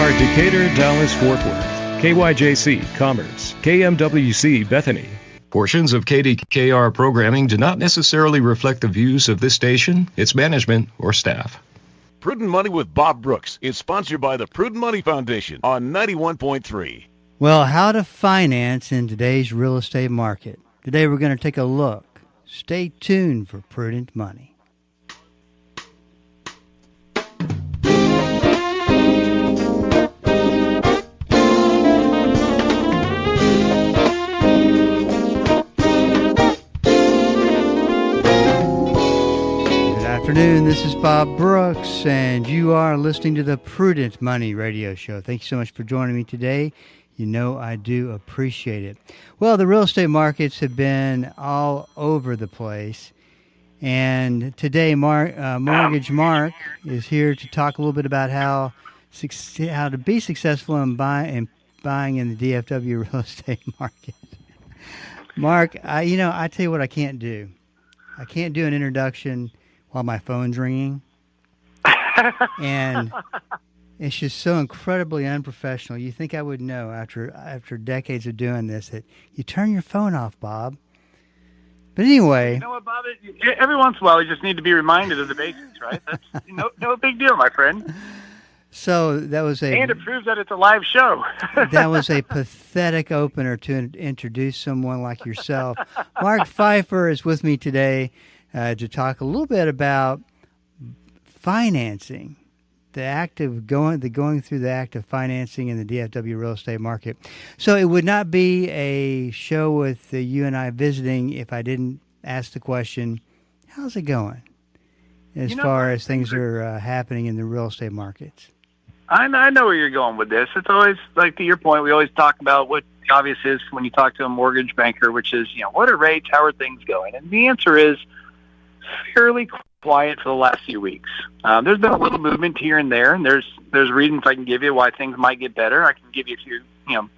KKR Decatur, Dallas, Fort Worth, KYJC Commerce, KMWC Bethany. Portions of KDKR programming do not necessarily reflect the views of this station, its management, or staff. Prudent Money with Bob Brooks is sponsored by the Prudent Money Foundation on 91.3. Well, how to finance in today's real estate market. Today we're going to take a look. Stay tuned for Prudent Money. Good afternoon, this is Bob Brooks, and you are listening to the Prudent Money Radio Show. Thank you so much for joining me today. You know I do appreciate it. Well, the real estate markets have been all over the place, and today Mortgage Mark is here to talk a little bit about how to be successful in buying in the DFW real estate market. Mark, I tell you what I can't do. I can't do an introduction while my phone's ringing, and it's just so incredibly unprofessional. You think I would know after decades of doing this that you turn your phone off, Bob. But anyway, you know what, Bob? Every once in a while, you just need to be reminded of the basics, right? That's no big deal, my friend. So that was and it proves that it's a live show. That was a pathetic opener to introduce someone like yourself. Mark Pfieffer is with me today to talk a little bit about financing, going through the act of financing in the DFW real estate market. So it would not be a show with you and I visiting if I didn't ask the question, how's it going as far as things are happening in the real estate markets? I know where you're going with this. It's always, like to your point, we always talk about what the obvious is when you talk to a mortgage banker, which is, what are rates, how are things going? And the answer is fairly quiet for the last few weeks. There's been a little movement here and there, and there's reasons I can give you why things might get better. I can give you a few,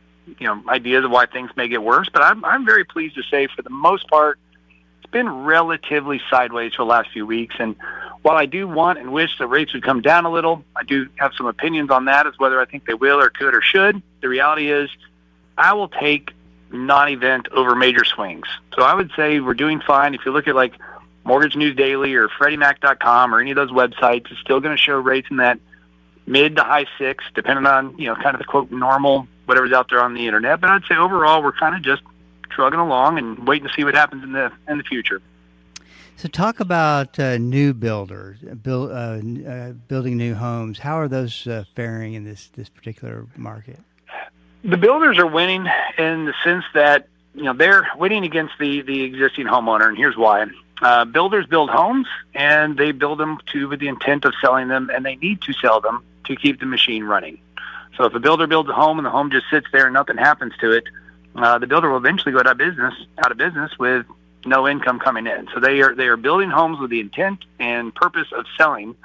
ideas of why things may get worse. But I'm very pleased to say, for the most part, it's been relatively sideways for the last few weeks. And while I do want and wish the rates would come down a little, I do have some opinions on that as whether I think they will or could or should. The reality is, I will take non-event over major swings. So I would say we're doing fine. If you look at like Mortgage News Daily or FreddieMac.com or any of those websites, is still going to show rates in that mid to high six, depending on, kind of the quote normal, whatever's out there on the internet. But I'd say overall, we're kind of just trugging along and waiting to see what happens in the future. So talk about new builders, building new homes. How are those faring in this particular market? The builders are winning in the sense that, they're winning against the existing homeowner, and here's why. Builders build homes, and they build them with the intent of selling them, and they need to sell them to keep the machine running. So if a builder builds a home and the home just sits there and nothing happens to it, the builder will eventually go out of business with no income coming in. So they are building homes with the intent and purpose of selling.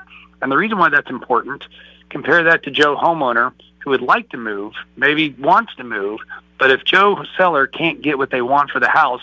And the reason why that's important, compare that to Joe homeowner who would like to move, maybe wants to move, but if Joe seller can't get what they want for the house,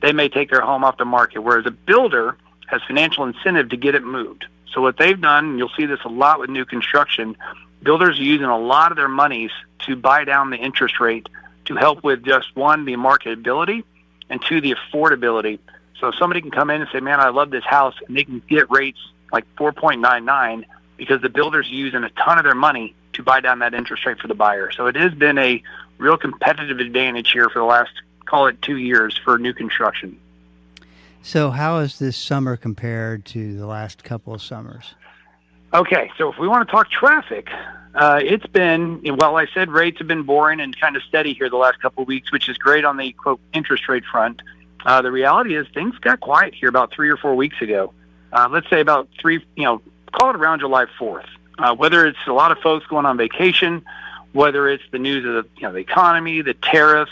they may take their home off the market, whereas a builder has financial incentive to get it moved. So what they've done, and you'll see this a lot with new construction, builders are using a lot of their monies to buy down the interest rate to help with just, one, the marketability, and two, the affordability. So if somebody can come in and say, man, I love this house, and they can get rates like 4.99 because the builder's using a ton of their money to buy down that interest rate for the buyer. So it has been a real competitive advantage here for the last, call it 2 years, for new construction. So how is this summer compared to the last couple of summers? Okay, so if we want to talk traffic, it's been, well, I said rates have been boring and kind of steady here the last couple of weeks, which is great on the, quote, interest rate front. The reality is things got quiet here about 3 or 4 weeks ago. Let's say about call it around July 4th. Whether it's a lot of folks going on vacation, whether it's the news of the economy, the tariffs,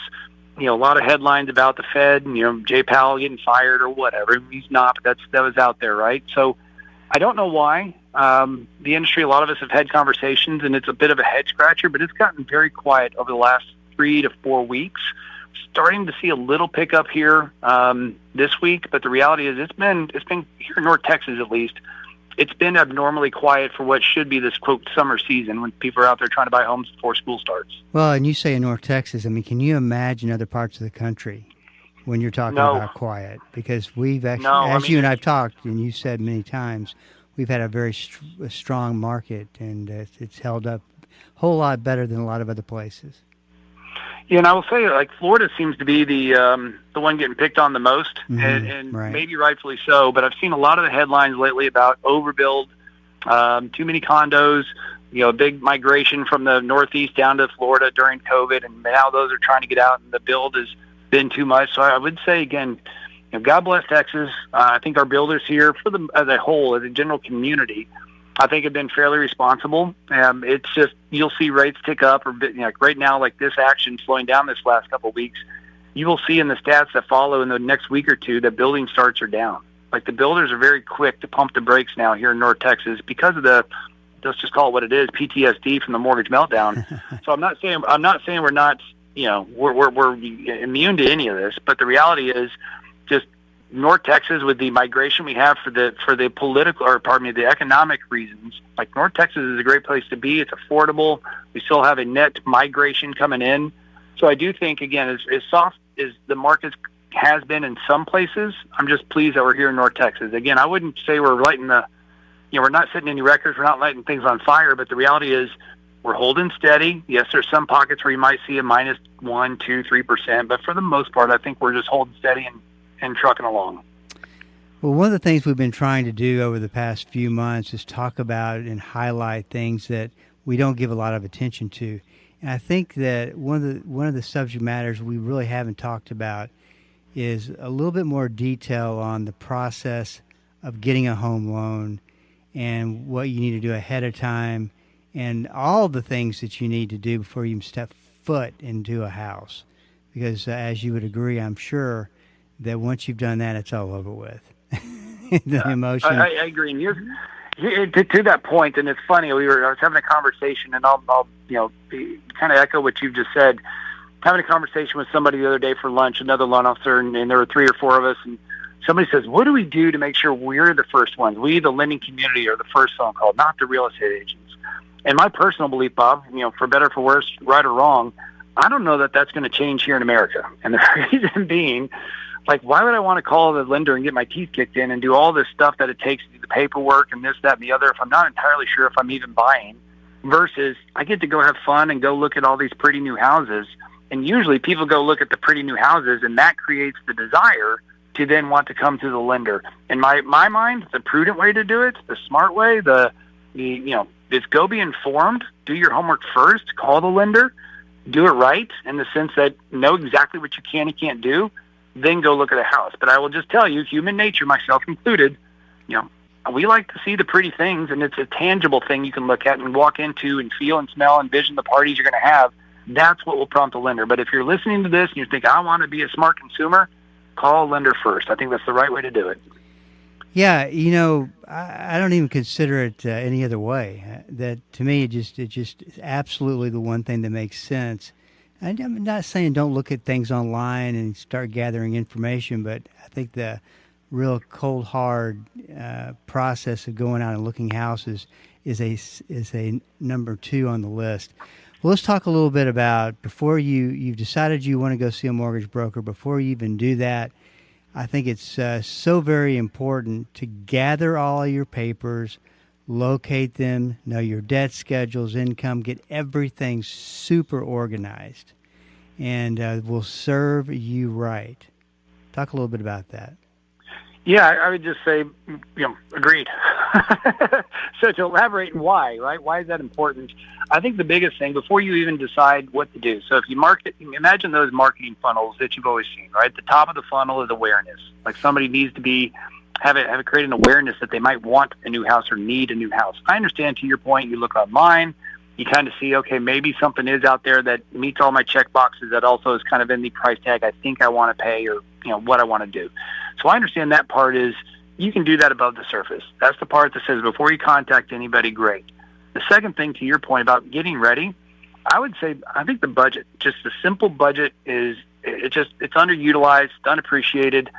a lot of headlines about the Fed, and, Jay Powell getting fired or whatever. He's not, but that was out there, right? So I don't know why. The industry, a lot of us have had conversations, and it's a bit of a head scratcher, but it's gotten very quiet over the last 3 to 4 weeks. Starting to see a little pickup here this week, but the reality is it's been here in North Texas at least. it's been abnormally quiet for what should be this, quote, summer season when people are out there trying to buy homes before school starts. Well, and you say in North Texas, I mean, can you imagine other parts of the country when you're talking about quiet? Because we've actually, you and I've talked, and you said many times, we've had a very strong market, and it's held up a whole lot better than a lot of other places. Yeah, and I will say, like, Florida seems to be the one getting picked on the most, and right. Maybe rightfully so. But I've seen a lot of the headlines lately about overbuild, too many condos, big migration from the Northeast down to Florida during COVID, and now those are trying to get out, and the build has been too much. So I would say, again, God bless Texas. I think our builders here, as a whole, as a general community, I think have been fairly responsible. It's just, you'll see rates tick up, or like right now, like this action slowing down this last couple of weeks. You will see in the stats that follow in the next week or two that building starts are down. Like the builders are very quick to pump the brakes now here in North Texas because of let's just call it what it is, PTSD from the mortgage meltdown. So I'm not saying we're not, we're immune to any of this, but the reality is just North Texas, with the migration we have for the the economic reasons, like North Texas is a great place to be. It's affordable. We still have a net migration coming in. So I do think, again, as soft as the market has been in some places, I'm just pleased that we're here in North Texas. Again, I wouldn't say we're lighting we're not setting any records. We're not lighting things on fire, but the reality is we're holding steady. Yes, there's some pockets where you might see a -1%, -2%, -3%, but for the most part, I think we're just holding steady and trucking along. Well, one of the things we've been trying to do over the past few months is talk about and highlight things that we don't give a lot of attention to. And I think that one of the subject matters we really haven't talked about is a little bit more detail on the process of getting a home loan and what you need to do ahead of time and all the things that you need to do before you even step foot into a house. Because as you would agree, I'm sure that once you've done that, it's all over with. The emotion. I agree. And to that point, and it's funny, I was having a conversation, and I'll kind of echo what you've just said. Having a conversation with somebody the other day for lunch, another loan officer, and there were 3 or 4 of us, and somebody says, "What do we do to make sure we're the first ones? We, the lending community, are the first phone call, not the real estate agents." And my personal belief, Bob, for better or for worse, right or wrong, I don't know that that's going to change here in America. And the reason being, like, why would I want to call the lender and get my teeth kicked in and do all this stuff that it takes to do the paperwork and this, that, and the other if I'm not entirely sure if I'm even buying, versus I get to go have fun and go look at all these pretty new houses. And usually people go look at the pretty new houses, and that creates the desire to then want to come to the lender. In my mind, the prudent way to do it, the smart way, is go be informed, do your homework first, call the lender, do it right in the sense that know exactly what you can and can't do, then go look at a house. But I will just tell you, human nature, myself included, we like to see the pretty things, and it's a tangible thing you can look at and walk into and feel and smell and vision the parties you're going to have. That's what will prompt a lender. But if you're listening to this and you think, I want to be a smart consumer, call a lender first. I think that's the right way to do it. Yeah, I don't even consider it any other way. That to me, it just is absolutely the one thing that makes sense. I'm not saying don't look at things online and start gathering information, but I think the real cold hard process of going out and looking houses is a number 2 on the list. Well, let's talk a little bit about, before you've decided you want to go see a mortgage broker, before you even do that, I think it's so very important to gather all your papers, locate them, know your debt schedules, income, get everything super organized, and will serve you right. Talk a little bit about that. Yeah, I would just say, agreed. So to elaborate on why, right? Why is that important? I think the biggest thing, before you even decide what to do, so if you imagine those marketing funnels that you've always seen, right? The top of the funnel is awareness. Like somebody needs to have it create an awareness that they might want a new house or need a new house. I understand, to your point, you look online, you kind of see, okay, maybe something is out there that meets all my check boxes that also is kind of in the price tag I think I want to pay, or what I want to do. So I understand that part is you can do that above the surface. That's the part that says before you contact anybody, great. The second thing, to your point about getting ready, I would say I think the budget, just the simple budget, it's underutilized, it's unappreciated.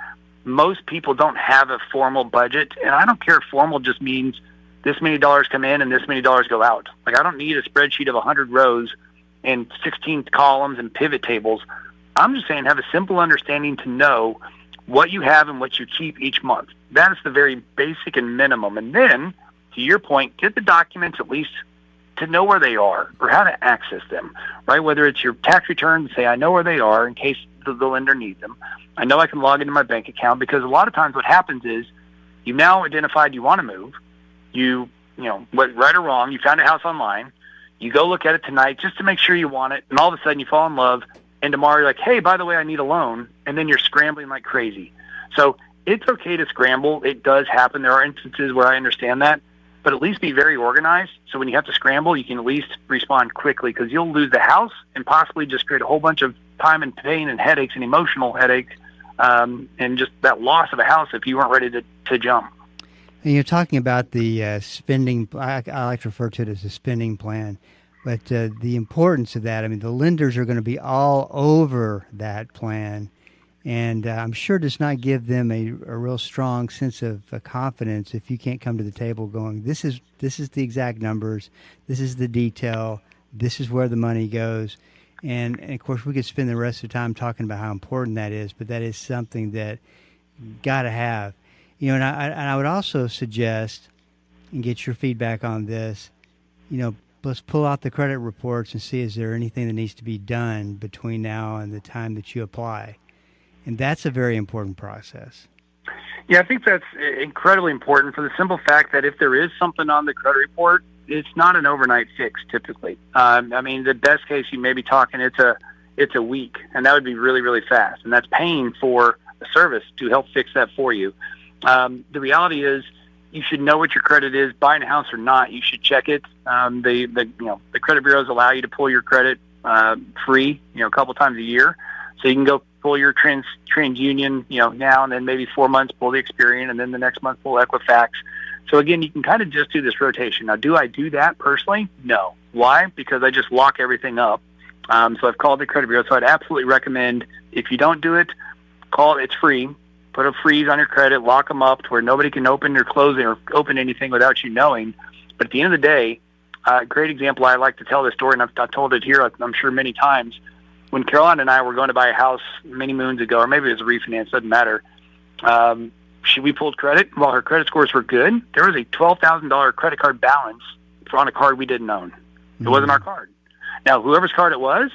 most people don't have a formal budget, and I don't care if formal just means this many dollars come in and this many dollars go out. Like, I don't need a spreadsheet of 100 rows and 16 columns and pivot tables. I'm just saying have a simple understanding to know what you have and what you keep each month. That is the very basic and minimum. And then, to your point, get the documents at least to know where they are or how to access them, right? Whether it's your tax return, say, I know where they are in case the lender needs them. I know I can log into my bank account, because a lot of times what happens is you've now identified you want to move. You know, right or wrong, you found a house online. You go look at it tonight just to make sure you want it, and all of a sudden you fall in love, and tomorrow you're like, hey, by the way, I need a loan, and then you're scrambling like crazy. So it's okay to scramble. It does happen. There are instances where I understand that, but at least be very organized. So when you have to scramble, you can at least respond quickly, because you'll lose the house and possibly just create a whole bunch of time and pain and headaches and emotional headaches, and just that loss of a house if you weren't ready to jump. And you're talking about the spending. I like to refer to it as a spending plan, but the importance of that. I mean, the lenders are going to be all over that plan, and I'm sure does not give them a real strong sense of confidence if you can't come to the table going, this is the exact numbers, this is the detail, this is where the money goes. And of course, we could spend the rest of the time talking about how important that is, but that is something that you got to have. You know, and I would also suggest, and get your feedback on this, you know, let's pull out the credit reports and see, is there anything that needs to be done between now and the time that you apply? And that's a very important process. Yeah, I think that's incredibly important for the simple fact that if there is something on the credit report, it's not an overnight fix typically. I mean, the best case you may be talking, it's a week, and that would be really, really fast. And that's paying for a service to help fix that for you. The reality is you should know what your credit is, buying a house or not. You should check it. The credit bureaus allow you to pull your credit free, a couple times a year. So you can go pull your TransUnion, now, and then maybe 4 months pull the Experian, and then the next month pull Equifax. So again, you can kind of just do this rotation. Now, do I do that personally? No. Why? Because I just lock everything up. So I've called the credit bureau. So I'd absolutely recommend, if you don't do it, call it. It's free. Put a freeze on your credit, lock them up to where nobody can open or close it or open anything without you knowing. But at the end of the day, great example, I like to tell this story, and I've told it here, I'm sure, many times. When Caroline and I were going to buy a house many moons ago, or maybe it was a refinance, doesn't matter, we pulled credit. While her credit scores were good, there was a $12,000 credit card balance on a card we didn't own. It wasn't our card. Now, whoever's card it was,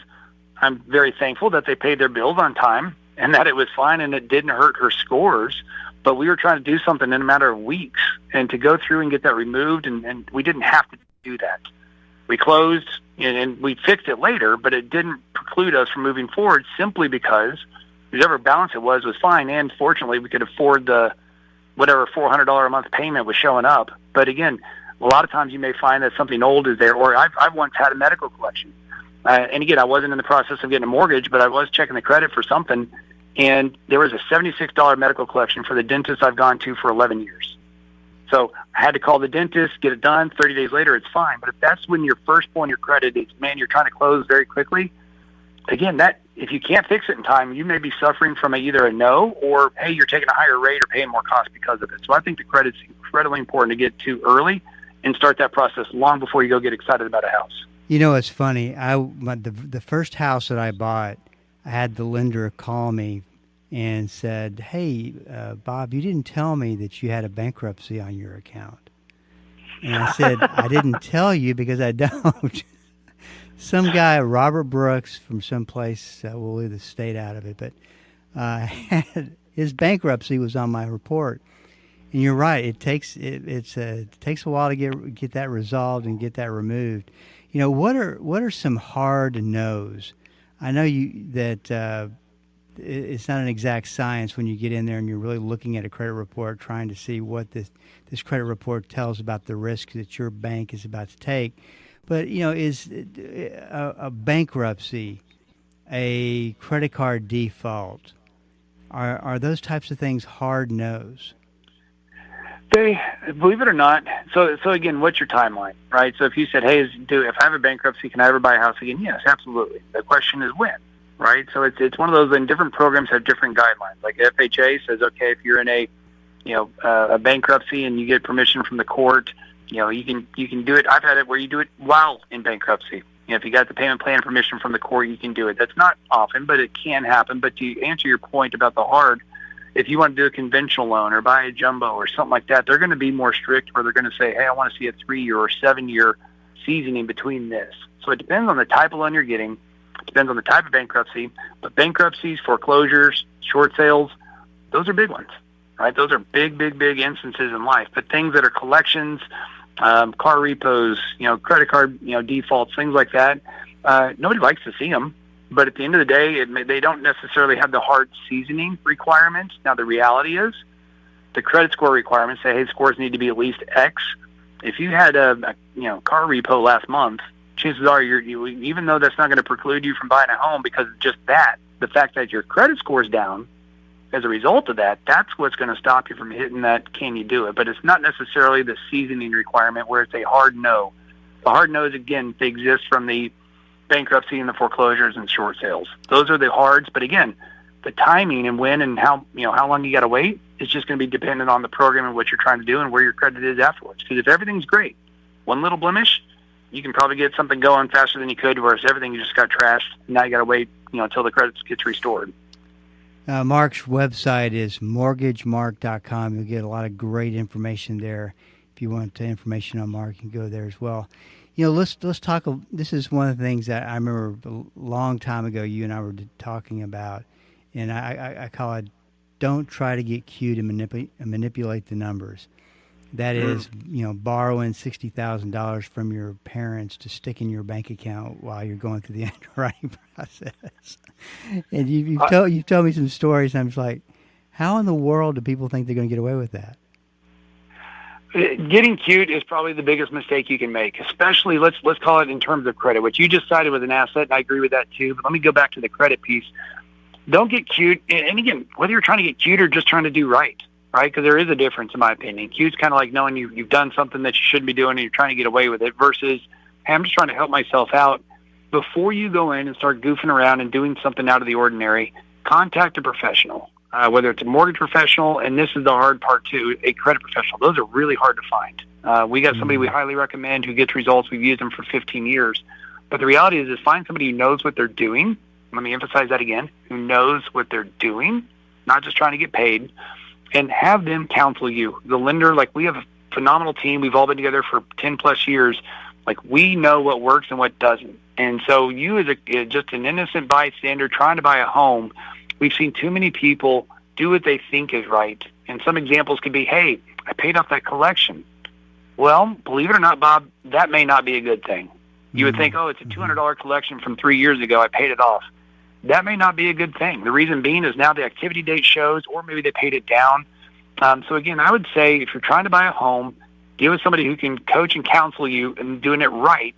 I'm very thankful that they paid their bills on time and that it was fine and it didn't hurt her scores. But we were trying to do something in a matter of weeks, and to go through and get that removed, and we didn't have to do that. We closed, and we fixed it later, but it didn't preclude us from moving forward simply because whatever balance it was fine, and fortunately we could afford the whatever $400 a month payment was showing up. But again, a lot of times you may find that something old is there, or I've once had a medical collection. And again, I wasn't in the process of getting a mortgage, but I was checking the credit for something, and there was a $76 medical collection for the dentist I've gone to for 11 years. So I had to call the dentist, get it done. 30 days later, it's fine. But if that's when your first point, your credit is, man, you're trying to close very quickly, again, that if you can't fix it in time, you may be suffering from either a no or, hey, you're taking a higher rate or paying more cost because of it. So I think the credit's incredibly important to get to early and start that process long before you go get excited about a house. You know, it's funny. The first house that I bought, I had the lender call me and said, hey, Bob, you didn't tell me that you had a bankruptcy on your account. And I said, I didn't tell you because I don't. Some guy, Robert Brooks, from someplace, we'll leave the state out of it, but his bankruptcy was on my report. And you're right. It takes a while to get that resolved and get that removed. What are some hard no's? I know that it's not an exact science when you get in there and you're really looking at a credit report, trying to see what this credit report tells about the risk that your bank is about to take. But is a bankruptcy, a credit card default, are those types of things hard no's? They, believe it or not, so again, what's your timeline, right? So if you said, hey, if I have a bankruptcy, can I ever buy a house again? Yes, absolutely. The question is when, right? So it's one of those, and different programs have different guidelines. Like FHA says, okay, if you're in a bankruptcy and you get permission from the court, you can do it. I've had it where you do it while in bankruptcy. If you got the payment plan permission from the court, you can do it. That's not often, but it can happen. But to answer your point about the hard, if you want to do a conventional loan or buy a jumbo or something like that, they're going to be more strict, where they're going to say, hey, I want to see a 3-year or 7-year seasoning between this. So it depends on the type of loan you're getting. It depends on the type of bankruptcy. But bankruptcies, foreclosures, short sales, those are big ones, right? Those are big, big, big instances in life. But things that are collections, car repos, credit card, defaults, things like that, nobody likes to see them. But at the end of the day, they don't necessarily have the hard seasoning requirements. Now, the reality is the credit score requirements say, hey, scores need to be at least X. If you had a car repo last month, chances are you even though that's not going to preclude you from buying a home, because of just that, the fact that your credit score is down as a result of that, that's what's going to stop you from hitting that can you do it. But it's not necessarily the seasoning requirement where it's a hard no. The hard no's, again, they exist from the bankruptcy and the foreclosures and short sales. Those are the hards. But again, the timing and when and how long you got to wait is just going to be dependent on the program and what you're trying to do and where your credit is afterwards. Because if everything's great, one little blemish, you can probably get something going faster than you could, whereas everything you just got trashed. Now you got to wait, until the credit gets restored. Mark's website is mortgagemark.com. You'll get a lot of great information there. If you want information on Mark, you can go there as well. Let's talk. This is one of the things that I remember a long time ago you and I were talking about, and I call it, don't try to get cute and manipulate the numbers. That is, borrowing $60,000 from your parents to stick in your bank account while you're going through the underwriting process. And you've told me some stories, and I'm just like, how in the world do people think they're going to get away with that? Getting cute is probably the biggest mistake you can make, especially let's call it in terms of credit, which you just cited with an asset, and I agree with that too. But let me go back to the credit piece. Don't get cute, and again, whether you're trying to get cute or just trying to do right? Because there is a difference in my opinion. Cute's kind of like knowing you've done something that you shouldn't be doing and you're trying to get away with it, versus, hey, I'm just trying to help myself out. Before you go in and start goofing around and doing something out of the ordinary, contact a professional. Whether it's a mortgage professional, and this is the hard part too, a credit professional. Those are really hard to find. We got somebody we highly recommend who gets results. We've used them for 15 years. But the reality is find somebody who knows what they're doing. Let me emphasize that again. Who knows what they're doing, not just trying to get paid, and have them counsel you. The lender, we have a phenomenal team. We've all been together for 10 plus years. We know what works and what doesn't. And so you as just an innocent bystander trying to buy a home, we've seen too many people do what they think is right. And some examples could be, hey, I paid off that collection. Well, believe it or not, Bob, that may not be a good thing. You would think, oh, it's a $200 collection from 3 years ago. I paid it off. That may not be a good thing. The reason being is now the activity date shows, or maybe they paid it down. So again, I would say if you're trying to buy a home, deal with somebody who can coach and counsel you and doing it right.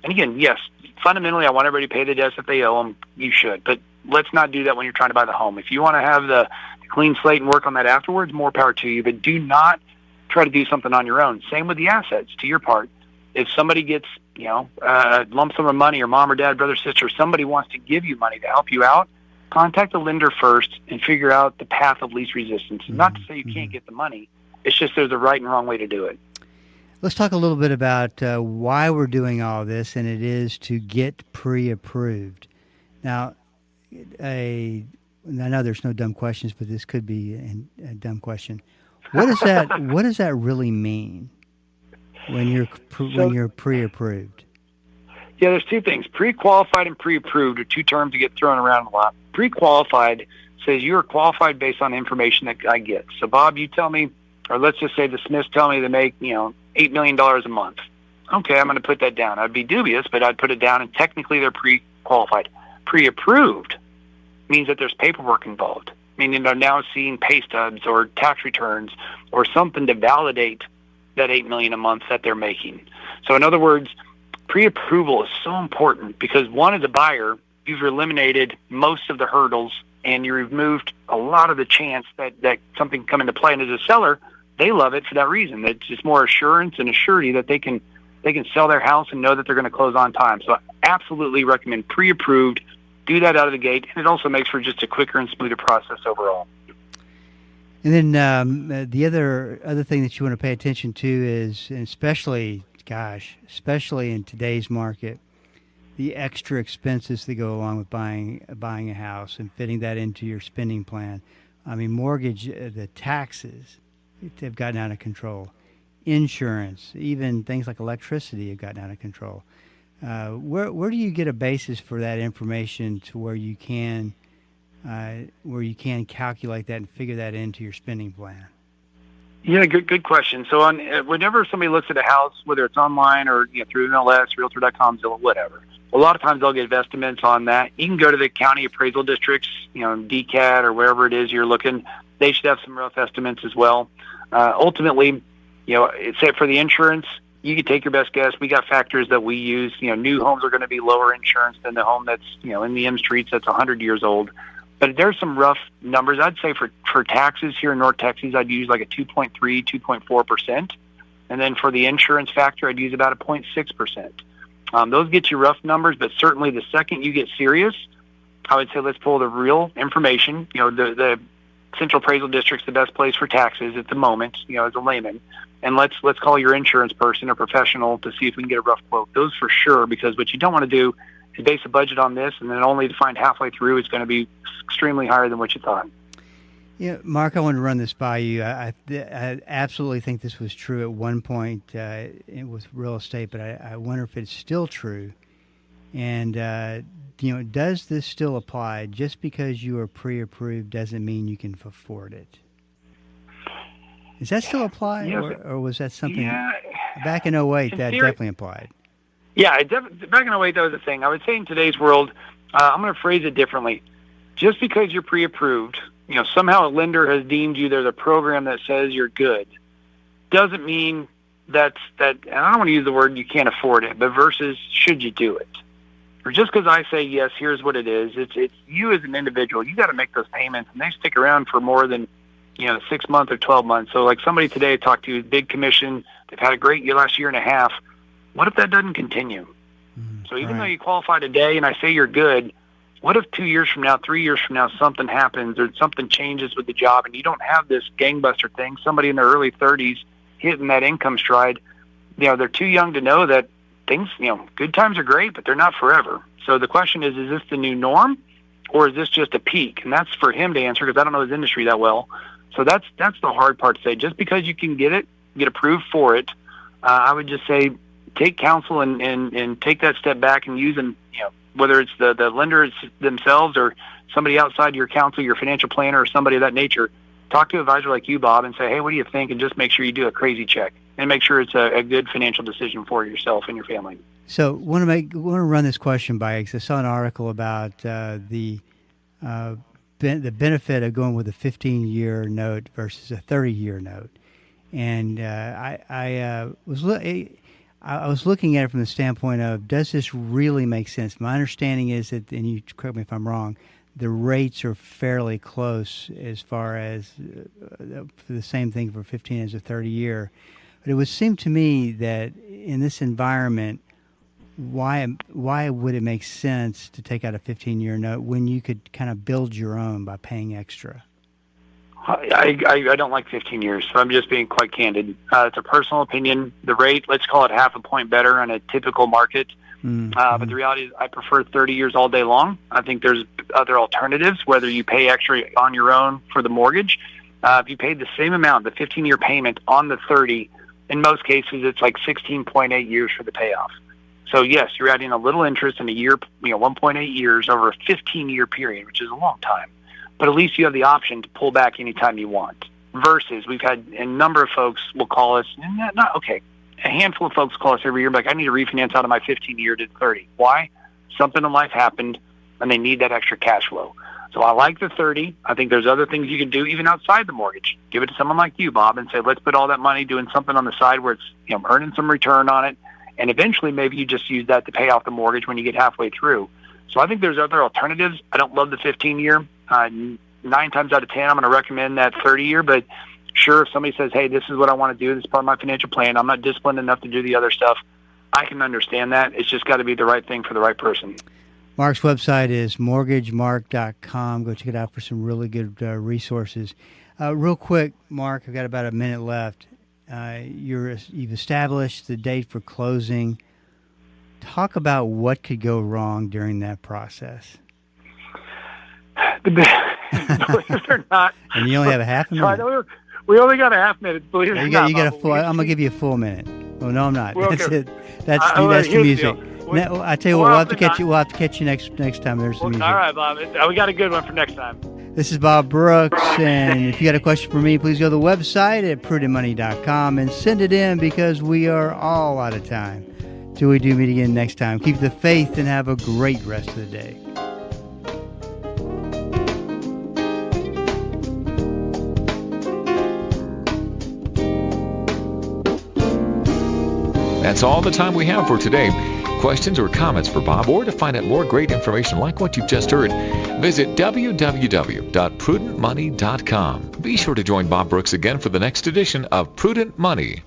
And again, yes, fundamentally, I want everybody to pay the debts if they owe them. You should. But let's not do that when you're trying to buy the home. If you want to have the clean slate and work on that afterwards, more power to you. But do not try to do something on your own. Same with the assets, to your part. If somebody gets, a lump sum of money, or mom or dad, brother, sister, somebody wants to give you money to help you out, contact the lender first and figure out the path of least resistance. Not to say you can't get the money. It's just there's a right and wrong way to do it. Let's talk a little bit about why we're doing all this, and it is to get pre-approved. Now, I know there's no dumb questions, but this could be a dumb question. What does that really mean when you're pre-approved? Yeah, there's two things. Pre-qualified and pre-approved are two terms that get thrown around a lot. Pre-qualified says you are qualified based on information that I get. So, Bob, you tell me, or let's just say the Smiths tell me they make, $8 million a month. Okay, I'm going to put that down. I'd be dubious, but I'd put it down, and technically they're pre-qualified. Pre-approved means that there's paperwork involved, meaning they're now seeing pay stubs or tax returns or something to validate that $8 million a month that they're making. So in other words, pre-approval is so important because, one, as a buyer, you've eliminated most of the hurdles and you removed a lot of the chance that something come into play. And as a seller, they love it for that reason. It's just more assurance and assurity that they can sell their house and know that they're going to close on time. So I absolutely recommend pre-approved do that out of the gate, and it also makes for just a quicker and smoother process overall. And then the other thing that you want to pay attention to is, and especially in today's market, the extra expenses that go along with buying a house and fitting that into your spending plan. I mean, mortgage, the taxes, they've gotten out of control. Insurance, even things like electricity have gotten out of control. Where do you get a basis for that information to where you can calculate that and figure that into your spending plan? Yeah, good question. So whenever somebody looks at a house, whether it's online or through MLS, Realtor.com, Zillow, whatever, a lot of times they'll get estimates on that. You can go to the county appraisal districts, DCAT or wherever it is you're looking. They should have some rough estimates as well. Ultimately, say for the insurance, you can take your best guess. We got factors that we use. New homes are going to be lower insurance than the home that's in the M streets that's 100 years old. But there's some rough numbers. I'd say for taxes here in North Texas, I'd use like a 2.3, 2.4%. And then for the insurance factor, I'd use about a 0.6%. Those get you rough numbers, but certainly the second you get serious, I would say let's pull the real information. The Central Appraisal District's the best place for taxes at the moment, as a layman. And let's call your insurance person or professional to see if we can get a rough quote. Those for sure, because what you don't want to do is base a budget on this and then only to find halfway through it's going to be extremely higher than what you thought. Yeah, Mark, I want to run this by you. I absolutely think this was true at one point with real estate, but I wonder if it's still true. And, does this still apply? Just because you are pre-approved doesn't mean you can afford it. Does that still apply, or was that something back in 2008 that definitely applied? Yeah, back in 2008, that was the thing. I would say in today's world, I'm going to phrase it differently. Just because you're pre-approved, somehow a lender has deemed you there's a program that says you're good, doesn't mean that, and I don't want to use the word you can't afford it, but versus should you do it? Or just because I say, yes, here's what it is, it's you as an individual, you got to make those payments, and they stick around for more than 6 months or 12 months. So like somebody today I talked to, big commission, they've had a great last year and a half. What if that doesn't continue? So even though you qualify today and I say you're good, what if 2 years from now, 3 years from now, something happens or something changes with the job and you don't have this gangbuster thing, somebody in their early 30s hitting that income stride, they're too young to know that things, good times are great, but they're not forever. So the question is this the new norm or is this just a peak? And that's for him to answer because I don't know his industry that well. So that's the hard part to say. Just because you can get approved for it, I would just say take counsel and take that step back and use them, whether it's the lenders themselves or somebody outside your counsel, your financial planner or somebody of that nature. Talk to an advisor like you, Bob, and say, hey, what do you think? And just make sure you do a crazy check and make sure it's a good financial decision for yourself and your family. So want to run this question by you because I saw an article about the benefit of going with a 15-year note versus a 30-year note. And I was looking at it from the standpoint of, does this really make sense? My understanding is that, and you correct me if I'm wrong, the rates are fairly close as far as for the same thing for 15 as a 30-year. But it would seem to me that in this environment, why would it make sense to take out a 15-year note when you could kind of build your own by paying extra? I don't like 15 years, so I'm just being quite candid. It's a personal opinion. The rate, let's call it half a point better on a typical market. But the reality is I prefer 30 years all day long. I think there's other alternatives, whether you pay extra on your own for the mortgage. If you paid the same amount, the 15-year payment on the 30, in most cases it's like 16.8 years for the payoff. So yes, you're adding a little interest in a year, 1.8 years over a 15-year period, which is a long time. But at least you have the option to pull back anytime you want. Versus we've had a number of folks will call us, a handful of folks call us every year, like, I need to refinance out of my 15-year to 30. Why? Something in life happened, and they need that extra cash flow. So I like the 30. I think there's other things you can do even outside the mortgage. Give it to someone like you, Bob, and say, let's put all that money doing something on the side where it's earning some return on it, and eventually maybe you just use that to pay off the mortgage when you get halfway through. So I think there's other alternatives. I don't love the 15-year. 9 times out of 10, I'm going to recommend that 30-year, but sure, if somebody says, hey, this is what I want to do, this is part of my financial plan, I'm not disciplined enough to do the other stuff, I can understand that. It's just got to be the right thing for the right person. Mark's website is mortgagemark.com. Go check it out for some really good resources. Real quick, Mark, I've got about a minute left. You've established the date for closing. Talk about what could go wrong during that process. Believe it or not. And you only have a half a minute. We only got a half minute. Believe it or not. You got a full. I'm gonna give you a full minute. Oh no, I'm not. Well, That's okay. it. That's the music. Well, I tell you what, we'll have to catch you. We'll have to catch you next time. There's the music. All right, Bob. We got a good one for next time. This is Bob Brooks, and if you got a question for me, please go to the website at prudentmoney.com and send it in, because we are all out of time. Till we do meet again next time. Keep the faith and have a great rest of the day. That's all the time we have for today. Questions or comments for Bob, or to find out more great information like what you've just heard, visit www.prudentmoney.com. Be sure to join Bob Brooks again for the next edition of Prudent Money.